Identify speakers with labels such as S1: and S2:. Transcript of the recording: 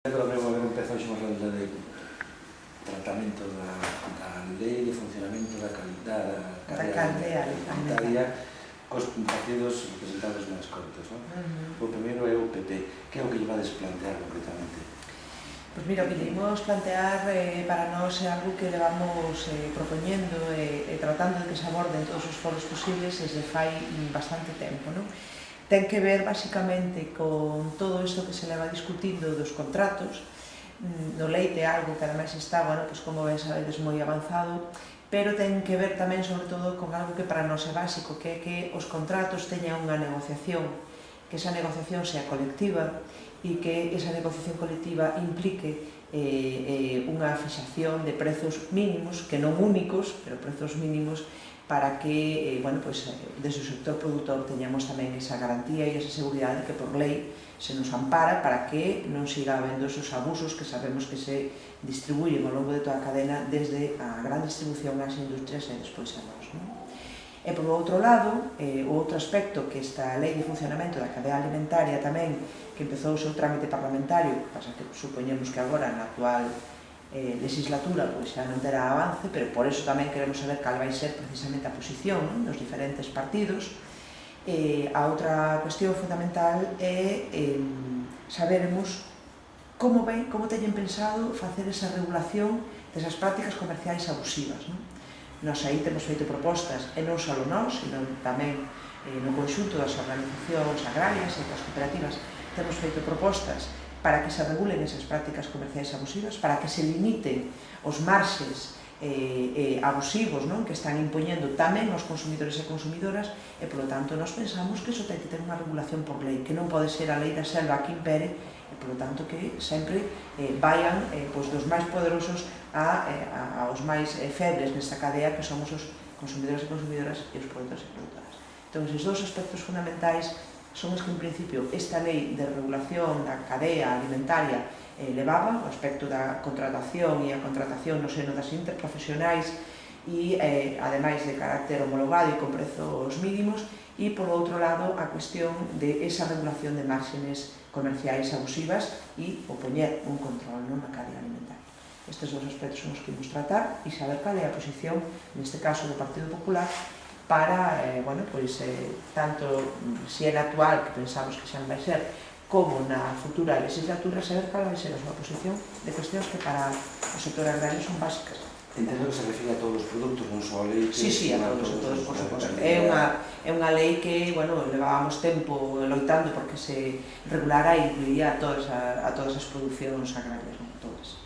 S1: Creo que empezou xa unha ronda de tratamento da lei de funcionamento da cadea alimentaria cos partidos representados nas Cortes, non? O primeiro é o PP. Que é o que lle vades plantear concretamente?
S2: Pois mira, o que lle imos plantear para nós é algo que levamos propoñendo e tratando de que se aborde en todos os foros posibles desde fai bastante tempo, non? Ten que ver, basicamente, con todo isto que se leva discutindo dos contratos. No leite é algo que, ademais, está, bueno, pues, como ben sabedes, moi avanzado, pero ten que ver tamén, sobre todo, con algo que para nós é básico, que é que os contratos teñan unha negociación, que esa negociación sea colectiva e que esa negociación colectiva implique unha fixación de prezos mínimos, que non únicos, pero prezos mínimos, para que, bueno, pues, desde o sector produtor teñamos tamén esa garantía e esa seguridade que por lei se nos ampara para que non siga habendo esos abusos que sabemos que se distribuyen ao longo de toda a cadena desde a gran distribución ás industrias e despois a nós, non? E, por outro lado, o outro aspecto que esta lei de funcionamento da cadea alimentaria tamén, que empezou o seu trámite parlamentario, pasa que supoñemos que agora na actual legislatura pois xa non terá avance, pero por eso tamén queremos saber cal vai ser precisamente a posición, non, dos diferentes partidos. A outra cuestión fundamental é sabermos como teñen pensado facer esa regulación desas prácticas comerciais abusivas, non? Nós aí temos feito propostas, e non só nós, sino tamén no conxunto das organizacións agrarias e das cooperativas, temos feito propostas para que se regulen esas prácticas comerciais abusivas, para que se limiten os marxes abusivos, non, que están impoñendo tamén aos consumidores e consumidoras, e, polo tanto, nós pensamos que iso ten que ter unha regulación por lei, que non pode ser a lei da selva que impere, e, polo tanto, que sempre vayan dos máis poderosos aos máis febres nesta cadea, que somos os consumidores e consumidoras e os produtores e produtoras. Entón, esses dous aspectos fundamentais son os que, en principio, esta lei de regulación da cadea alimentaria levaba, o aspecto da contratación e a contratación no seno das interprofesionais e, ademais, de carácter homologado e con prezos mínimos, e, por outro lado, a cuestión de esa regulación de márgenes comerciais abusivas e o poñer un control na cadea alimentaria. Estes dous aspectos son os que imos tratar e saber cal é a posición, neste caso, do Partido Popular, para, bueno, pois, tanto se é na actual, que pensamos que xa non vai ser, como na futura legislatura, saber cal vai ser a súa posición de cuestións que para o sector agrario son básicas.
S1: Entendo que se refire a todos os produtos, non só a leite...
S2: Sí, a todos, por suposto. É unha lei que, bueno, levábamos tempo loitando porque se regulara e incluía a todas as producións agrarias, non? Todas.